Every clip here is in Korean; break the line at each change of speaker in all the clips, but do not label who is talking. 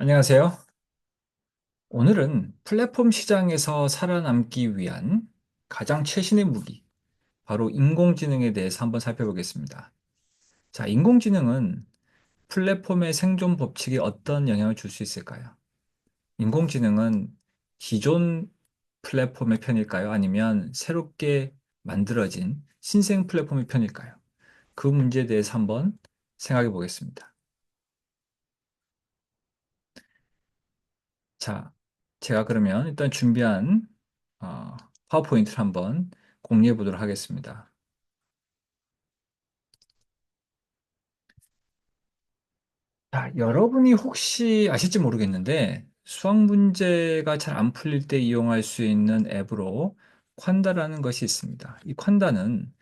안녕하세요. 오늘은 플랫폼 시장에서 살아남기 위한 가장 최신의 무기, 바로 인공지능에 대해서 한번 살펴보겠습니다. 자, 인공지능은 플랫폼의 생존 법칙에 어떤 영향을 줄 수 있을까요? 인공지능은 기존 플랫폼의 편일까요? 아니면 새롭게 만들어진 신생 플랫폼의 편일까요? 그 문제에 대해서 한번 생각해 보겠습니다. 자, 제가 그러면 일단 준비한 어, 파워포인트를 한번 공유해 보도록 하겠습니다. 자, 여러분이 혹시 아실지 모르겠는데 수학 문제가 잘 안 풀릴 때 이용할 수 있는 앱으로 콴다라는 것이 있습니다. 이 콴다는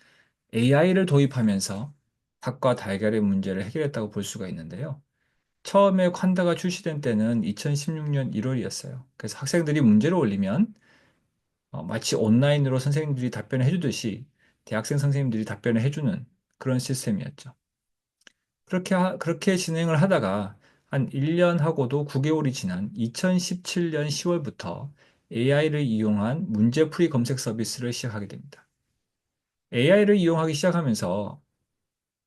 AI를 도입하면서 닭과 달걀의 문제를 해결했다고 볼 수가 있는데요. 처음에 콴다가 출시된 때는 2016년 1월이었어요. 그래서 학생들이 문제를 올리면 마치 온라인으로 선생님들이 답변을 해주듯이 대학생 선생님들이 답변을 해주는 그런 시스템이었죠. 그렇게 진행을 하다가 한 1년 하고도 9개월이 지난 2017년 10월부터 AI를 이용한 문제풀이 검색 서비스를 시작하게 됩니다. AI를 이용하기 시작하면서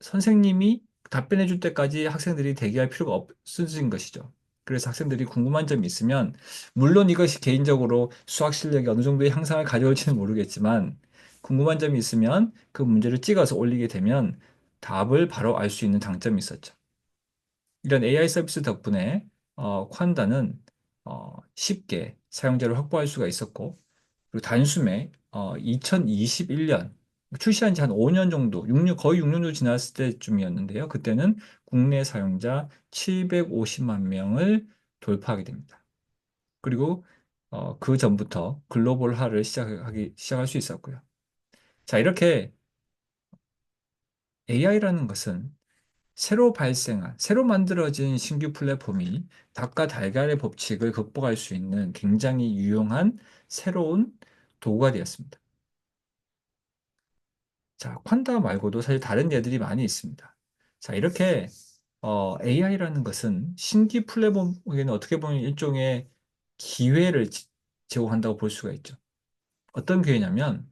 선생님이 답변해 줄 때까지 학생들이 대기할 필요가 없어진 것이죠. 그래서 학생들이 궁금한 점이 있으면, 물론 이것이 개인적으로 수학 실력이 어느 정도의 향상을 가져올지는 모르겠지만, 궁금한 점이 있으면 그 문제를 찍어서 올리게 되면 답을 바로 알 수 있는 장점이 있었죠. 이런 AI 서비스 덕분에 콴다는 쉽게 사용자를 확보할 수가 있었고, 그리고 단숨에 2021년 출시한 지 한 5년 정도, 6년, 거의 6년 정도 지났을 때쯤이었는데요. 그때는 국내 사용자 750만 명을 돌파하게 됩니다. 그리고 그 전부터 글로벌화를 시작할 수 있었고요. 자, 이렇게 AI라는 것은 새로 만들어진 신규 플랫폼이 닭과 달걀의 법칙을 극복할 수 있는 굉장히 유용한 새로운 도구가 되었습니다. 자, 콴다 말고도 사실 다른 예들이 많이 있습니다. 자, 이렇게 AI라는 것은 신규 플랫폼에게는 어떻게 보면 일종의 기회를 제공한다고 볼 수가 있죠. 어떤 기회냐면,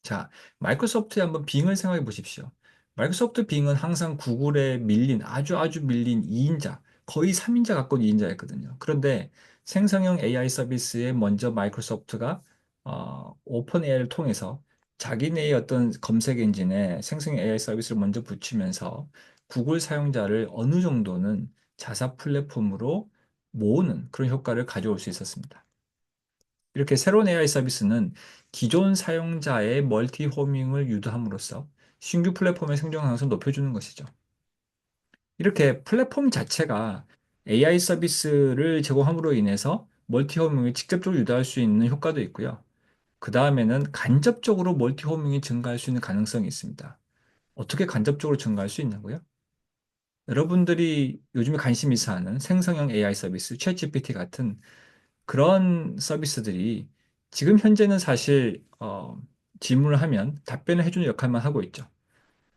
자, 마이크로소프트에 한번 빙을 생각해 보십시오. 마이크로소프트 빙은 항상 구글에 밀린, 아주 밀린 2인자, 거의 3인자 가까운 2인자였거든요. 그런데 생성형 AI 서비스에 먼저 마이크로소프트가 오픈 AI를 통해서 자기네의 어떤 검색 엔진에 생성형 AI 서비스를 먼저 붙이면서 구글 사용자를 어느 정도는 자사 플랫폼으로 모으는 그런 효과를 가져올 수 있었습니다. 이렇게 새로운 AI 서비스는 기존 사용자의 멀티 호밍을 유도함으로써 신규 플랫폼의 생존 가능성을 높여주는 것이죠. 이렇게 플랫폼 자체가 AI 서비스를 제공함으로 인해서 멀티 호밍을 직접적으로 유도할 수 있는 효과도 있고요. 그 다음에는 간접적으로 멀티 호밍이 증가할 수 있는 가능성이 있습니다. 어떻게 간접적으로 증가할 수 있냐고요? 여러분들이 요즘에 관심 있어 하는 생성형 AI 서비스, 챗GPT 같은 그런 서비스들이 지금 현재는 사실 질문을 하면 답변을 해주는 역할만 하고 있죠.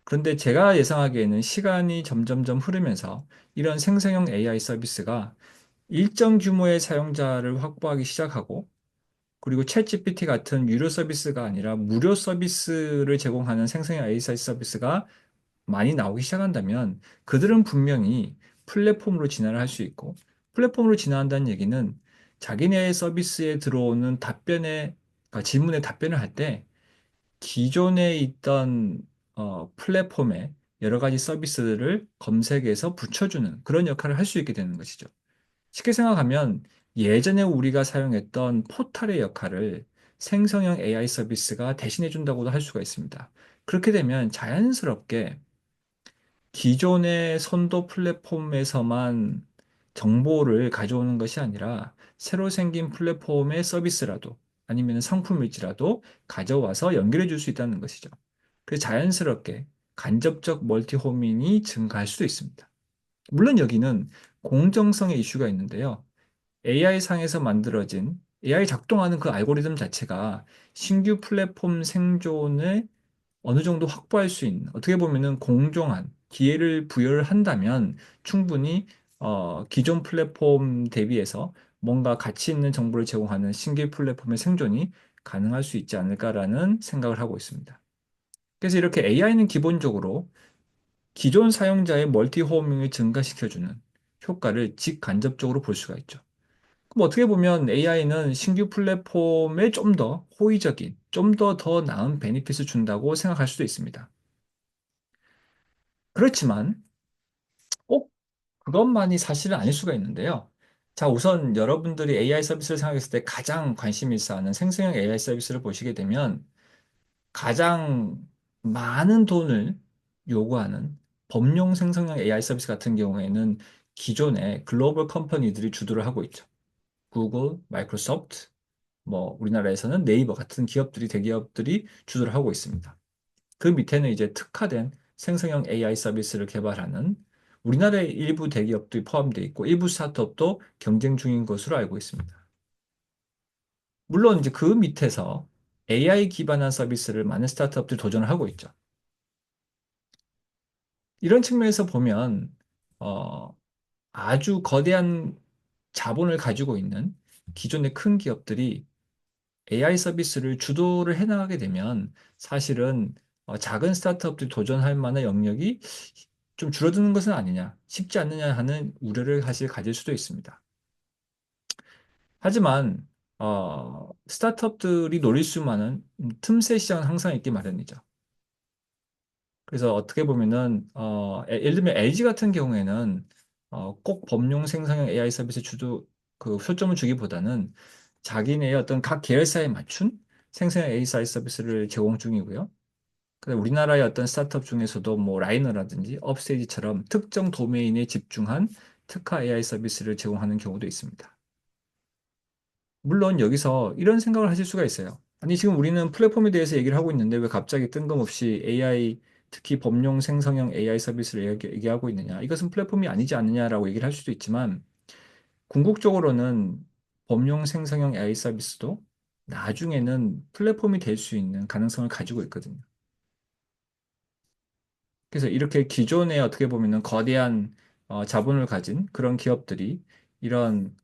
그런데 제가 예상하기에는 시간이 점점점 흐르면서 이런 생성형 AI 서비스가 일정 규모의 사용자를 확보하기 시작하고, 그리고 챗GPT 같은 유료 서비스가 아니라 무료 서비스를 제공하는 생성형 AI 서비스가 많이 나오기 시작한다면 그들은 분명히 플랫폼으로 진화를 할 수 있고, 플랫폼으로 진화한다는 얘기는 자기네 서비스에 들어오는 그러니까 질문에 답변을 할 때 기존에 있던 플랫폼의 여러 가지 서비스들을 검색해서 붙여주는 그런 역할을 할 수 있게 되는 것이죠. 쉽게 생각하면 예전에 우리가 사용했던 포탈의 역할을 생성형 AI 서비스가 대신해 준다고도 할 수가 있습니다. 그렇게 되면 자연스럽게 기존의 선도 플랫폼에서만 정보를 가져오는 것이 아니라 새로 생긴 플랫폼의 서비스라도 아니면 상품일지라도 가져와서 연결해 줄 수 있다는 것이죠. 그래서 자연스럽게 간접적 멀티 호밍이 증가할 수도 있습니다. 물론 여기는 공정성의 이슈가 있는데요. AI 상에서 만들어진 AI 작동하는 그 알고리즘 자체가 신규 플랫폼 생존에 어느 정도 확보할 수 있는, 어떻게 보면은 공정한 기회를 부여를 한다면 충분히 기존 플랫폼 대비해서 뭔가 가치 있는 정보를 제공하는 신규 플랫폼의 생존이 가능할 수 있지 않을까라는 생각을 하고 있습니다. 그래서 이렇게 AI는 기본적으로 기존 사용자의 멀티 호밍을 증가시켜주는 효과를 직간접적으로 볼 수가 있죠. 그럼 어떻게 보면 AI는 신규 플랫폼에 좀 더 호의적인, 좀 더 나은 베니핏을 준다고 생각할 수도 있습니다. 그렇지만 꼭 그것만이 사실은 아닐 수가 있는데요. 자, 우선 여러분들이 AI 서비스를 생각했을 때 가장 관심 있어 하는 생성형 AI 서비스를 보시게 되면 가장 많은 돈을 요구하는 범용 생성형 AI 서비스 같은 경우에는 기존의 글로벌 컴퍼니들이 주도를 하고 있죠. 구글, 마이크로소프트, 뭐 우리나라에서는 네이버 같은 기업들이 대기업들이 주도를 하고 있습니다. 그 밑에는 이제 특화된 생성형 AI 서비스를 개발하는 우리나라의 일부 대기업들이 포함되어 있고 일부 스타트업도 경쟁 중인 것으로 알고 있습니다. 물론 이제 그 밑에서 AI 기반한 서비스를 많은 스타트업들이 도전을 하고 있죠. 이런 측면에서 보면 어, 아주 거대한 자본을 가지고 있는 기존의 큰 기업들이 AI 서비스를 주도를 해나가게 되면 사실은 작은 스타트업들이 도전할 만한 영역이 좀 줄어드는 것은 아니냐, 쉽지 않느냐 하는 우려를 사실 가질 수도 있습니다. 하지만 스타트업들이 노릴 수만은 틈새 시장은 항상 있기 마련이죠. 그래서 어떻게 보면은 예를 들면 LG 같은 경우에는 꼭 범용 생성형 AI 서비스 주도 그 초점을 주기보다는 자기네의 어떤 각 계열사에 맞춘 생성형 AI 서비스를 제공 중이고요. 그다음 우리나라의 어떤 스타트업 중에서도 뭐 라이너라든지 업스테이지처럼 특정 도메인에 집중한 특화 AI 서비스를 제공하는 경우도 있습니다. 물론 여기서 이런 생각을 하실 수가 있어요. 아니, 지금 우리는 플랫폼에 대해서 얘기를 하고 있는데 왜 갑자기 뜬금없이 AI, 특히 범용 생성형 AI 서비스를 얘기하고 있느냐. 이것은 플랫폼이 아니지 않느냐라고 얘기를 할 수도 있지만, 궁극적으로는 범용 생성형 AI 서비스도 나중에는 플랫폼이 될 수 있는 가능성을 가지고 있거든요. 그래서 이렇게 기존에 어떻게 보면은 거대한 자본을 가진 그런 기업들이 이런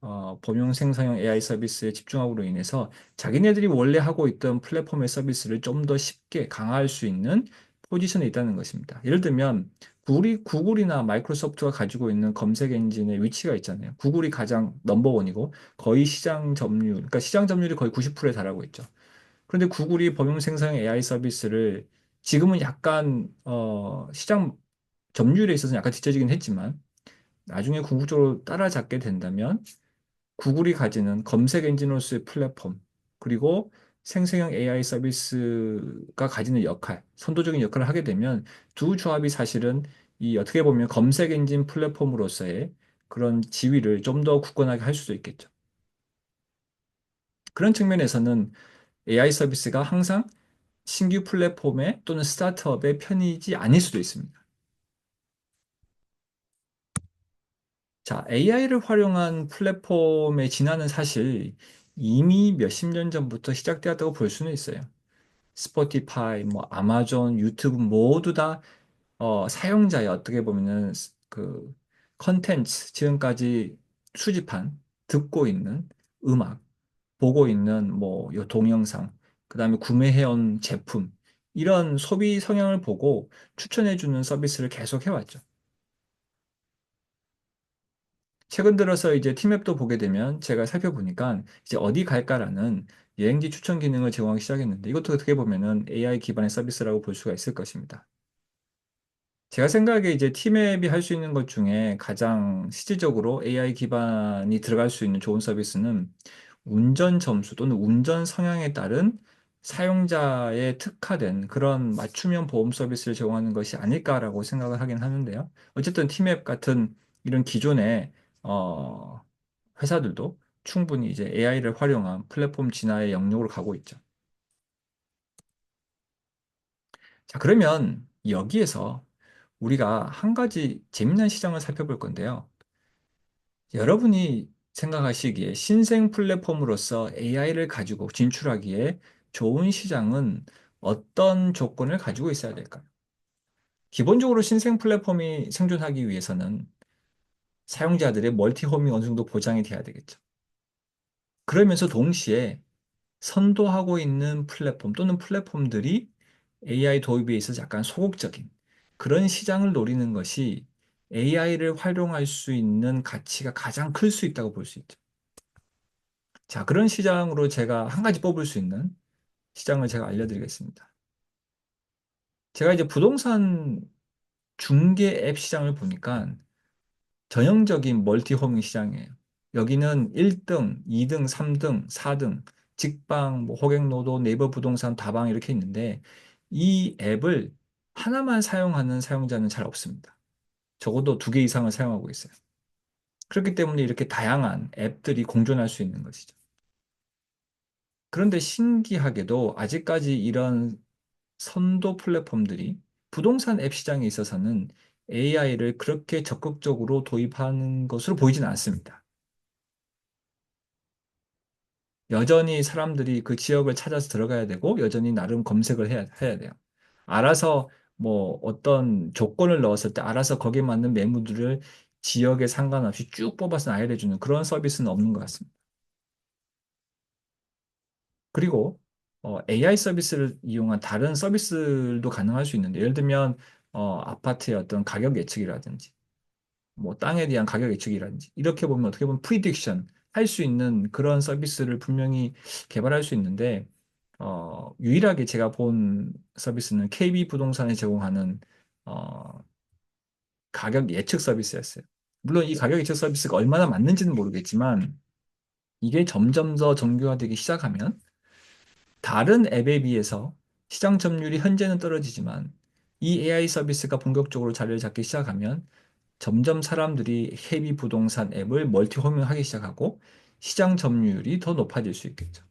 범용 생성형 AI 서비스에 집중함으로 인해서 자기네들이 원래 하고 있던 플랫폼의 서비스를 좀 더 쉽게 강화할 수 있는 포지션에 있다는 것입니다. 예를 들면 구글이나 마이크로소프트가 가지고 있는 검색 엔진의 위치가 있잖아요. 구글이 가장 넘버원이고 거의 시장 점유율, 그러니까 시장 점유율이 거의 90%에 달하고 있죠. 그런데 구글이 범용 생성 AI 서비스를 지금은 약간 시장 점유율에 있어서 약간 뒤처지긴 했지만 나중에 궁극적으로 따라잡게 된다면 구글이 가지는 검색 엔진으로서의 플랫폼 그리고 생성형 AI 서비스가 가지는 역할, 선도적인 역할을 하게 되면 두 조합이 사실은 이 어떻게 보면 검색 엔진 플랫폼으로서의 그런 지위를 좀 더 굳건하게 할 수도 있겠죠. 그런 측면에서는 AI 서비스가 항상 신규 플랫폼에 또는 스타트업의 편이지 아닐 수도 있습니다. 자, AI를 활용한 플랫폼의 진화는 사실 이미 몇십 년 전부터 시작되었다고 볼 수는 있어요. 스포티파이, 뭐 아마존, 유튜브 모두 다 사용자의 어떻게 보면은 그 컨텐츠 지금까지 수집한 듣고 있는 음악, 보고 있는 뭐 요 동영상, 그다음에 구매해온 제품 이런 소비 성향을 보고 추천해주는 서비스를 계속 해왔죠. 최근 들어서 이제 티맵도 보게 되면 제가 살펴보니까 이제 어디 갈까라는 여행지 추천 기능을 제공하기 시작했는데 이것도 어떻게 보면은 AI 기반의 서비스라고 볼 수가 있을 것입니다. 제가 생각에 이제 티맵이 할 수 있는 것 중에 가장 실질적으로 AI 기반이 들어갈 수 있는 좋은 서비스는 운전 점수 또는 운전 성향에 따른 사용자의 특화된 그런 맞춤형 보험 서비스를 제공하는 것이 아닐까라고 생각을 하긴 하는데요. 어쨌든 티맵 같은 이런 기존의 어, 회사들도 충분히 이제 AI를 활용한 플랫폼 진화의 영역으로 가고 있죠. 자, 그러면 여기에서 우리가 한 가지 재미난 시장을 살펴볼 건데요. 여러분이 생각하시기에 신생 플랫폼으로서 AI를 가지고 진출하기에 좋은 시장은 어떤 조건을 가지고 있어야 될까요? 기본적으로 신생 플랫폼이 생존하기 위해서는 사용자들의 멀티 호밍 어느 정도 보장이 돼야 되겠죠. 그러면서 동시에 선도하고 있는 플랫폼 또는 플랫폼들이 AI 도입에 있어서 약간 소극적인 그런 시장을 노리는 것이 AI를 활용할 수 있는 가치가 가장 클 수 있다고 볼 수 있죠. 자, 그런 시장으로 제가 한 가지 뽑을 수 있는 시장을 제가 알려드리겠습니다. 제가 이제 부동산 중개 앱 시장을 보니까 전형적인 멀티호밍 시장이에요. 여기는 1등, 2등, 3등, 4등, 직방, 뭐 호갱노도, 네이버 부동산, 다방 이렇게 있는데 이 앱을 하나만 사용하는 사용자는 잘 없습니다. 적어도 두 개 이상을 사용하고 있어요. 그렇기 때문에 이렇게 다양한 앱들이 공존할 수 있는 것이죠. 그런데 신기하게도 아직까지 이런 선도 플랫폼들이 부동산 앱 시장에 있어서는 AI를 그렇게 적극적으로 도입하는 것으로 보이지는 않습니다. 여전히 사람들이 그 지역을 찾아서 들어가야 되고, 여전히 나름 검색을 해야 돼요. 알아서 뭐 어떤 조건을 넣었을 때 알아서 거기에 맞는 매물들을 지역에 상관없이 쭉 뽑아서 나열해주는 그런 서비스는 없는 것 같습니다. 그리고 AI 서비스를 이용한 다른 서비스도 가능할 수 있는데, 예를 들면 아파트의 어떤 가격 예측이라든지, 뭐 땅에 대한 가격 예측이라든지, 이렇게 보면 어떻게 보면 프리딕션 할 수 있는 그런 서비스를 분명히 개발할 수 있는데, 유일하게 제가 본 서비스는 KB 부동산이 제공하는 어, 가격 예측 서비스였어요. 물론 이 가격 예측 서비스가 얼마나 맞는지는 모르겠지만, 이게 점점 더 정교화되기 시작하면 다른 앱에 비해서 시장 점유율이 현재는 떨어지지만 이 AI 서비스가 본격적으로 자리를 잡기 시작하면 점점 사람들이 헤비 부동산 앱을 멀티 호밍하기 시작하고 시장 점유율이 더 높아질 수 있겠죠.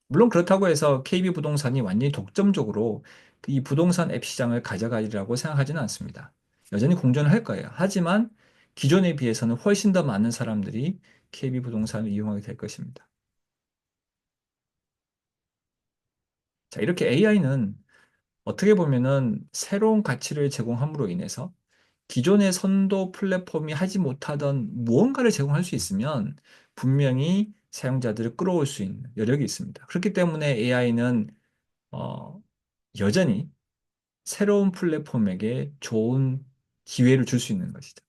물론 그렇다고 해서 KB 부동산이 완전히 독점적으로 이 부동산 앱 시장을 가져가리라고 생각하지는 않습니다. 여전히 공존을 할 거예요. 하지만 기존에 비해서는 훨씬 더 많은 사람들이 KB 부동산을 이용하게 될 것입니다. 자, 이렇게 AI는 어떻게 보면은 새로운 가치를 제공함으로 인해서 기존의 선도 플랫폼이 하지 못하던 무언가를 제공할 수 있으면 분명히 사용자들을 끌어올 수 있는 여력이 있습니다. 그렇기 때문에 AI는 여전히 새로운 플랫폼에게 좋은 기회를 줄 수 있는 것이죠.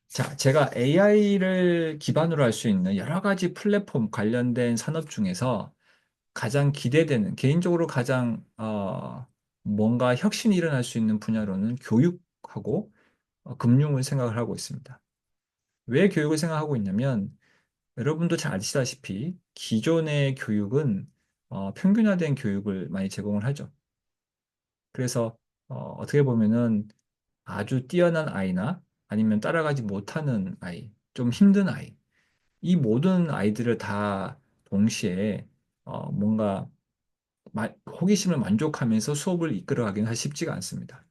자, 제가 AI를 기반으로 할 수 있는 여러 가지 플랫폼 관련된 산업 중에서 가장 기대되는, 개인적으로 가장, 뭔가 혁신이 일어날 수 있는 분야로는 교육하고 금융을 생각을 하고 있습니다. 왜 교육을 생각하고 있냐면, 여러분도 잘 아시다시피, 기존의 교육은 평균화된 교육을 많이 제공을 하죠. 그래서, 어떻게 보면은 아주 뛰어난 아이나 아니면 따라가지 못하는 아이, 좀 힘든 아이, 이 모든 아이들을 다 동시에 뭔가 호기심을 만족하면서 수업을 이끌어가기는 사실 쉽지가 않습니다.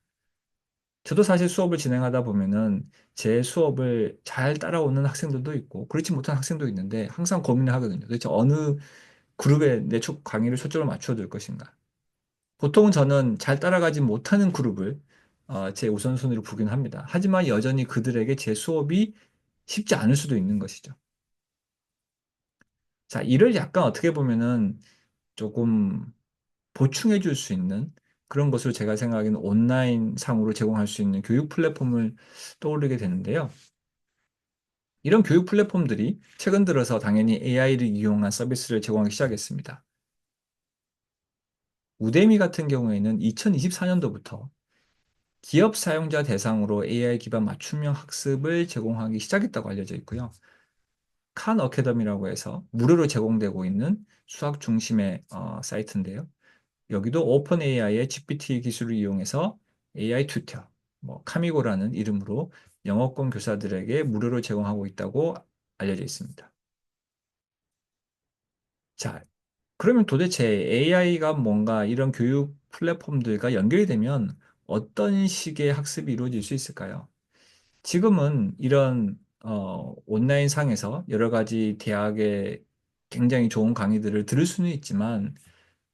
저도 사실 수업을 진행하다 보면은 제 수업을 잘 따라오는 학생들도 있고 그렇지 못한 학생도 있는데 항상 고민을 하거든요. 도대체 어느 그룹에 내 강의를 초점을 맞춰둘 것인가. 보통 저는 잘 따라가지 못하는 그룹을 제 우선순위로 보긴 합니다. 하지만 여전히 그들에게 제 수업이 쉽지 않을 수도 있는 것이죠. 자, 이를 약간 어떻게 보면은 조금 보충해 줄 수 있는 그런 것으로 제가 생각하기에는 온라인 상으로 제공할 수 있는 교육 플랫폼을 떠올리게 되는데요. 이런 교육 플랫폼들이 최근 들어서 당연히 AI를 이용한 서비스를 제공하기 시작했습니다. 우데미 같은 경우에는 2024년도부터 기업 사용자 대상으로 AI 기반 맞춤형 학습을 제공하기 시작했다고 알려져 있고요. 칸 어카데미라고 해서 무료로 제공되고 있는 수학 중심의 사이트인데요. 여기도 오픈 AI의 GPT 기술을 이용해서 AI 튜터, 뭐 카미고라는 이름으로 영어권 교사들에게 무료로 제공하고 있다고 알려져 있습니다. 자, 그러면 도대체 AI가 뭔가 이런 교육 플랫폼들과 연결이 되면 어떤 식의 학습이 이루어질 수 있을까요? 지금은 이런 온라인 상에서 여러 가지 대학의 굉장히 좋은 강의들을 들을 수는 있지만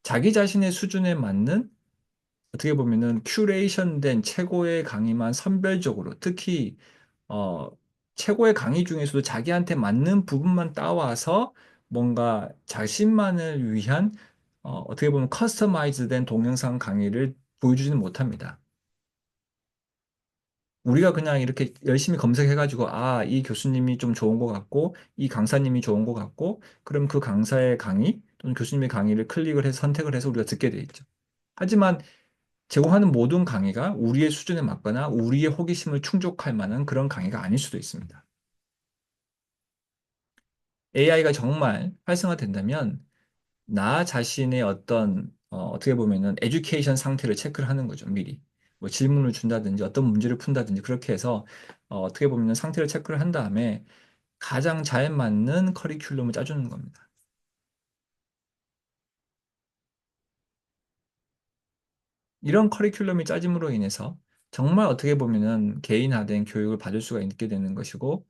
자기 자신의 수준에 맞는 어떻게 보면은 큐레이션된 최고의 강의만 선별적으로 특히 어, 최고의 강의 중에서도 자기한테 맞는 부분만 따와서 뭔가 자신만을 위한 어떻게 보면 커스터마이즈된 동영상 강의를 보여주지는 못합니다. 우리가 그냥 이렇게 열심히 검색해가지고, 아, 이 교수님이 좀 좋은 것 같고, 이 강사님이 좋은 것 같고, 그럼 그 강사의 강의 또는 교수님의 강의를 클릭을 해서 선택을 해서 우리가 듣게 돼 있죠. 하지만 제공하는 모든 강의가 우리의 수준에 맞거나 우리의 호기심을 충족할 만한 그런 강의가 아닐 수도 있습니다. AI가 정말 활성화된다면 나 자신의 어떤 떻게 보면은 에듀케이션 상태를 체크를 하는 거죠, 미리. 뭐 질문을 준다든지 어떤 문제를 푼다든지 그렇게 해서 떻게 보면은 상태를 체크를 한 다음에 가장 잘 맞는 커리큘럼을 짜주는 겁니다. 이런 커리큘럼이 짜짐으로 인해서 정말 어떻게 보면은 개인화된 교육을 받을 수가 있게 되는 것이고,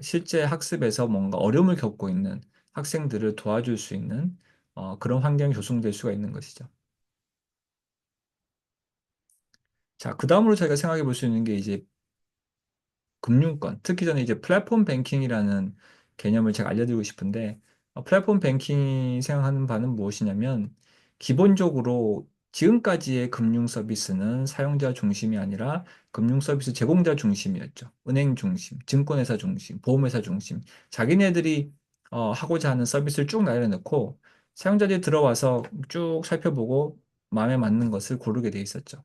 실제 학습에서 뭔가 어려움을 겪고 있는 학생들을 도와줄 수 있는 그런 환경이 조성될 수가 있는 것이죠. 자, 그 다음으로 저희가 생각해 볼 수 있는 게 이제 금융권, 특히 저는 이제 플랫폼 뱅킹이라는 개념을 제가 알려드리고 싶은데, 플랫폼 뱅킹이 생각하는 바는 무엇이냐면, 기본적으로 지금까지의 금융 서비스는 사용자 중심이 아니라 금융 서비스 제공자 중심이었죠. 은행 중심, 증권회사 중심, 보험회사 중심. 자기네들이 하고자 하는 서비스를 쭉 내려놓고 사용자들이 들어와서 쭉 살펴보고 마음에 맞는 것을 고르게 돼 있었죠.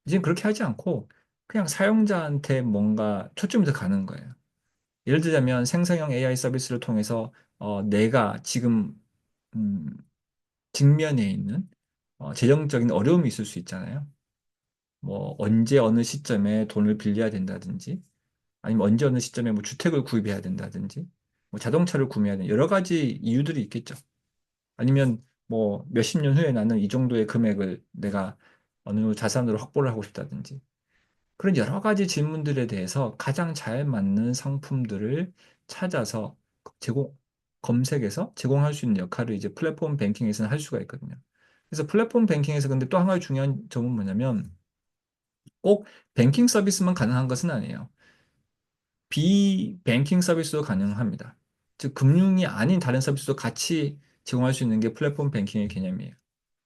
이제 그렇게 하지 않고 그냥 사용자한테 뭔가 초점이 더 가는 거예요. 예를 들자면 생성형 AI 서비스를 통해서 내가 지금 음, 직면에 있는 재정적인 어려움이 있을 수 있잖아요. 뭐 언제 어느 시점에 돈을 빌려야 된다든지 아니면 언제 어느 시점에 뭐 주택을 구입해야 된다든지 뭐 자동차를 구매해야 되는 여러 가지 이유들이 있겠죠. 아니면 뭐 몇십 년 후에 나는 이 정도의 금액을 내가 어느 자산으로 확보를 하고 싶다든지 그런 여러 가지 질문들에 대해서 가장 잘 맞는 상품들을 찾아서 제공, 검색해서 제공할 수 있는 역할을 이제 플랫폼 뱅킹에서는 할 수가 있거든요. 그래서 플랫폼 뱅킹에서 근데 또 한 가지 중요한 점은 뭐냐면 꼭 뱅킹 서비스만 가능한 것은 아니에요. 비뱅킹 서비스도 가능합니다. 즉, 금융이 아닌 다른 서비스도 같이 제공할 수 있는 게 플랫폼 뱅킹의 개념이에요.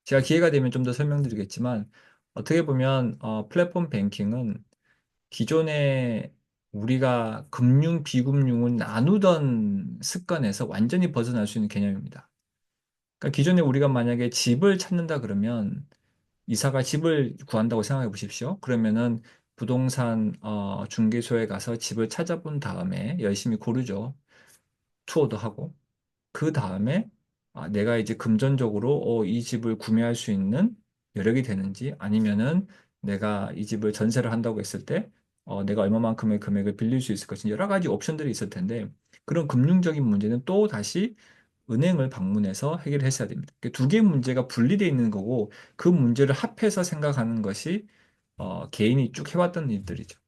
제가 기회가 되면 좀 더 설명드리겠지만 어떻게 보면 플랫폼 뱅킹은 기존에 우리가 금융, 비금융을 나누던 습관에서 완전히 벗어날 수 있는 개념입니다. 그러니까 기존에 우리가 만약에 집을 찾는다 그러면 이사가 집을 구한다고 생각해 보십시오. 그러면은 부동산 중개소에 가서 집을 찾아본 다음에 열심히 고르죠. 투어도 하고. 그 다음에 내가 이제 금전적으로 이 집을 구매할 수 있는 여력이 되는지 아니면은 내가 이 집을 전세를 한다고 했을 때 내가 얼마만큼의 금액을 빌릴 수 있을 것인지 여러 가지 옵션들이 있을 텐데 그런 금융적인 문제는 또 다시 은행을 방문해서 해결했어야 됩니다. 두 개의 문제가 분리되어 있는 거고 그 문제를 합해서 생각하는 것이 개인이 쭉 해왔던 일들이죠.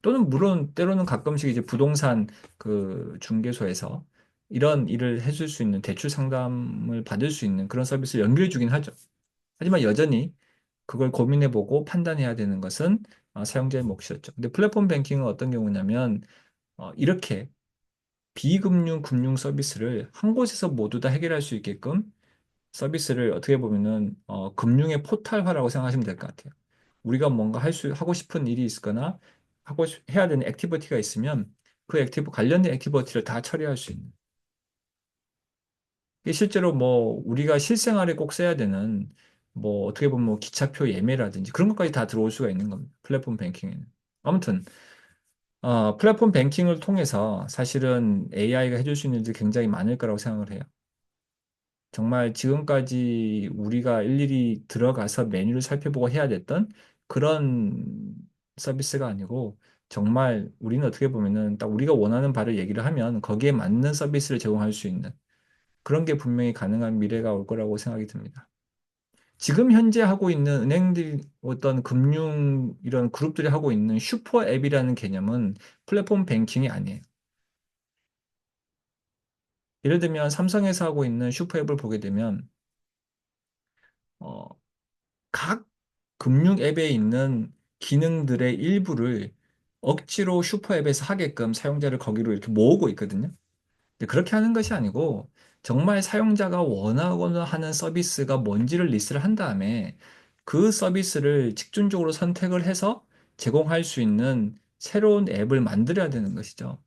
또는 물론 때로는 가끔씩 이제 부동산 그 중개소에서 이런 일을 해줄 수 있는 대출 상담을 받을 수 있는 그런 서비스를 연결해 주긴 하죠. 하지만 여전히 그걸 고민해보고 판단해야 되는 것은 사용자의 몫이었죠. 근데 플랫폼 뱅킹은 어떤 경우냐면 이렇게 비금융 금융 서비스를 한 곳에서 모두 다 해결할 수 있게끔 서비스를 어떻게 보면은 금융의 포탈화라고 생각하시면 될 것 같아요. 우리가 뭔가 하고 싶은 일이 있거나 해야 되는 액티비티가 있으면 그 관련된 액티비티를 다 처리할 수 있는. 이게 실제로 뭐 우리가 실생활에 꼭 써야 되는 뭐 어떻게 보면 뭐 기차표 예매라든지 그런 것까지 다 들어올 수가 있는 겁니다. 플랫폼 뱅킹에는. 아무튼 플랫폼 뱅킹을 통해서 사실은 AI가 해줄 수 있는 일들이 굉장히 많을 거라고 생각을 해요. 정말 지금까지 우리가 일일이 들어가서 메뉴를 살펴보고 해야 됐던 그런 서비스가 아니고 정말 우리는 어떻게 보면은 딱 우리가 원하는 바를 얘기를 하면 거기에 맞는 서비스를 제공할 수 있는 그런 게 분명히 가능한 미래가 올 거라고 생각이 듭니다. 지금 현재 하고 있는 은행들이 어떤 금융 이런 그룹들이 하고 있는 슈퍼 앱이라는 개념은 플랫폼 뱅킹이 아니에요. 예를 들면 삼성에서 하고 있는 슈퍼 앱을 보게 되면 어, 각 금융 앱에 있는 기능들의 일부를 억지로 슈퍼 앱에서 하게끔 사용자를 거기로 이렇게 모으고 있거든요. 근데 그렇게 하는 것이 아니고 정말 사용자가 원하거나 하는 서비스가 뭔지를 리스트를 한 다음에 그 서비스를 집중적으로 선택을 해서 제공할 수 있는 새로운 앱을 만들어야 되는 것이죠.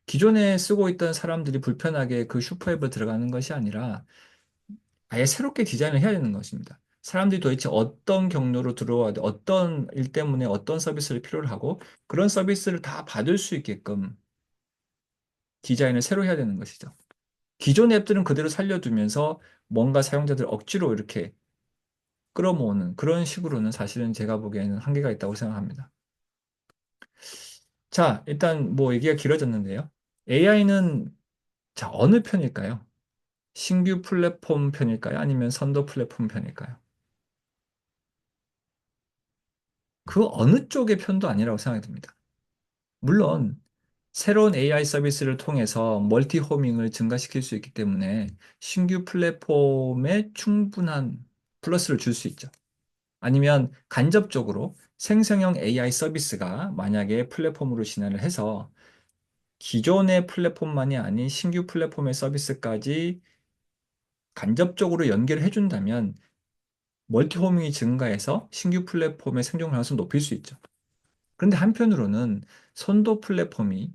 기존에 쓰고 있던 사람들이 불편하게 그 슈퍼 앱을 들어가는 것이 아니라 아예 새롭게 디자인을 해야 되는 것입니다. 사람들이 도대체 어떤 경로로 들어와야 돼, 어떤 일 때문에 어떤 서비스를 필요로 하고 그런 서비스를 다 받을 수 있게끔 디자인을 새로 해야 되는 것이죠. 기존 앱들은 그대로 살려두면서 뭔가 사용자들 억지로 이렇게 끌어모으는 그런 식으로는 사실은 제가 보기에는 한계가 있다고 생각합니다. 자, 일단 뭐 얘기가 길어졌는데요. AI는 자, 어느 편일까요? 신규 플랫폼 편일까요? 아니면 선도 플랫폼 편일까요? 그 어느 쪽의 편도 아니라고 생각이 듭니다. 물론 새로운 AI 서비스를 통해서 멀티 호밍을 증가시킬 수 있기 때문에 신규 플랫폼에 충분한 플러스를 줄 수 있죠. 아니면 간접적으로 생성형 AI 서비스가 만약에 플랫폼으로 진화를 해서 기존의 플랫폼만이 아닌 신규 플랫폼의 서비스까지 간접적으로 연결해 준다면 멀티 호밍이 증가해서 신규 플랫폼의 생존 가능성을 높일 수 있죠. 그런데 한편으로는 선도 플랫폼이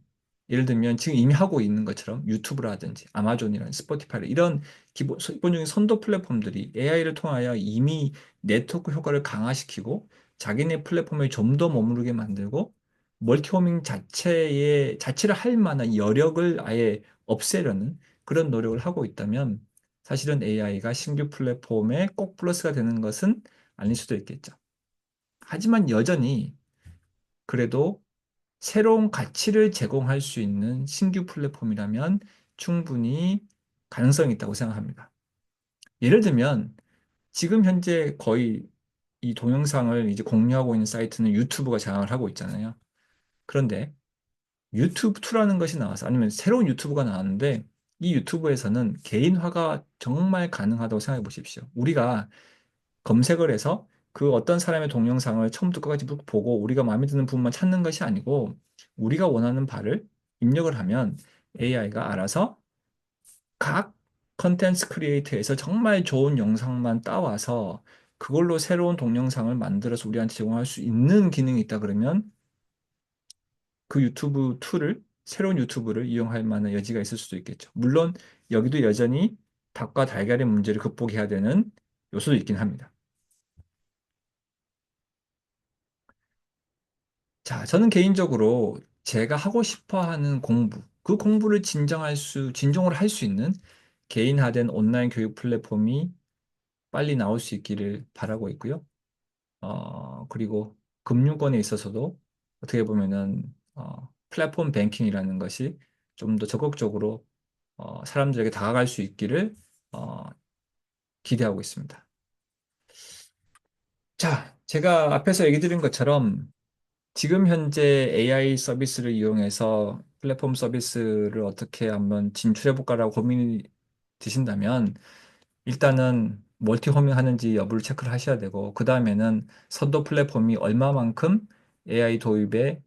예를 들면 지금 이미 하고 있는 것처럼 유튜브라든지 아마존이라는 스포티파이 이런 기본적인 선도 플랫폼들이 AI를 통하여 이미 네트워크 효과를 강화시키고 자기네 플랫폼에 좀 더 머무르게 만들고 멀티호밍 자체를 할 만한 여력을 아예 없애려는 그런 노력을 하고 있다면 사실은 AI가 신규 플랫폼에 꼭 플러스가 되는 것은 아닐 수도 있겠죠. 하지만 여전히 그래도 새로운 가치를 제공할 수 있는 신규 플랫폼이라면 충분히 가능성이 있다고 생각합니다. 예를 들면 지금 현재 거의 이 동영상을 이제 공유하고 있는 사이트는 유튜브가 장악을 하고 있잖아요. 그런데 유튜브 2라는 것이 나와서 아니면 새로운 유튜브가 나왔는데 이 유튜브에서는 개인화가 정말 가능하다고 생각해 보십시오. 우리가 검색을 해서 그 어떤 사람의 동영상을 처음부터 끝까지 보고 우리가 마음에 드는 부분만 찾는 것이 아니고 우리가 원하는 바를 입력을 하면 AI가 알아서 각 컨텐츠 크리에이터에서 정말 좋은 영상만 따와서 그걸로 새로운 동영상을 만들어서 우리한테 제공할 수 있는 기능이 있다 그러면 그 유튜브 툴을 새로운 유튜브를 이용할 만한 여지가 있을 수도 있겠죠. 물론 여기도 여전히 닭과 달걀의 문제를 극복해야 되는 요소도 있긴 합니다. 자, 저는 개인적으로 제가 하고 싶어 하는 공부, 그 공부를 진정을 할 수 있는 개인화된 온라인 교육 플랫폼이 빨리 나올 수 있기를 바라고 있고요. 그리고 금융권에 있어서도 어떻게 보면은, 플랫폼 뱅킹이라는 것이 좀 더 적극적으로, 사람들에게 다가갈 수 있기를, 어, 기대하고 있습니다. 자, 제가 앞에서 얘기 드린 것처럼 지금 현재 AI 서비스를 이용해서 플랫폼 서비스를 어떻게 한번 진출해 볼까라고 고민이 드신다면 일단은 멀티 호밍 하는지 여부를 체크를 하셔야 되고 그 다음에는 선도 플랫폼이 얼마만큼 AI 도입에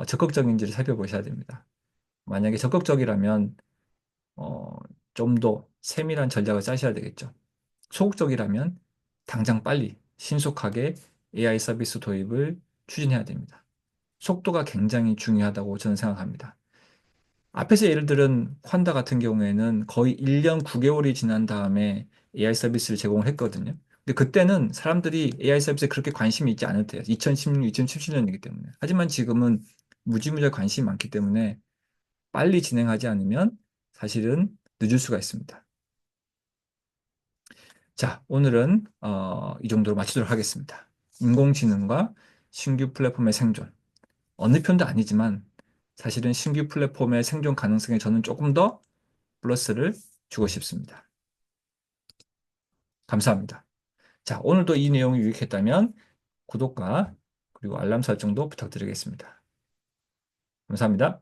적극적인지를 살펴보셔야 됩니다. 만약에 적극적이라면 어, 좀 더 세밀한 전략을 짜셔야 되겠죠. 소극적이라면 당장 빨리 신속하게 AI 서비스 도입을 추진해야 됩니다. 속도가 굉장히 중요하다고 저는 생각합니다. 앞에서 예를 들은 환다 같은 경우에는 거의 1년 9개월이 지난 다음에 AI 서비스를 제공을 했거든요. 근데 그때는 사람들이 AI 서비스에 그렇게 관심이 있지 않을 때예요. 2016, 2017년이기 때문에. 하지만 지금은 무지무지하게 관심이 많기 때문에 빨리 진행하지 않으면 사실은 늦을 수가 있습니다. 자, 오늘은 이 정도로 마치도록 하겠습니다. 인공지능과 신규 플랫폼의 생존. 어느 편도 아니지만 사실은 신규 플랫폼의 생존 가능성에 저는 조금 더 플러스를 주고 싶습니다. 감사합니다. 자, 오늘도 이 내용이 유익했다면 구독과 그리고 알람 설정도 부탁드리겠습니다. 감사합니다.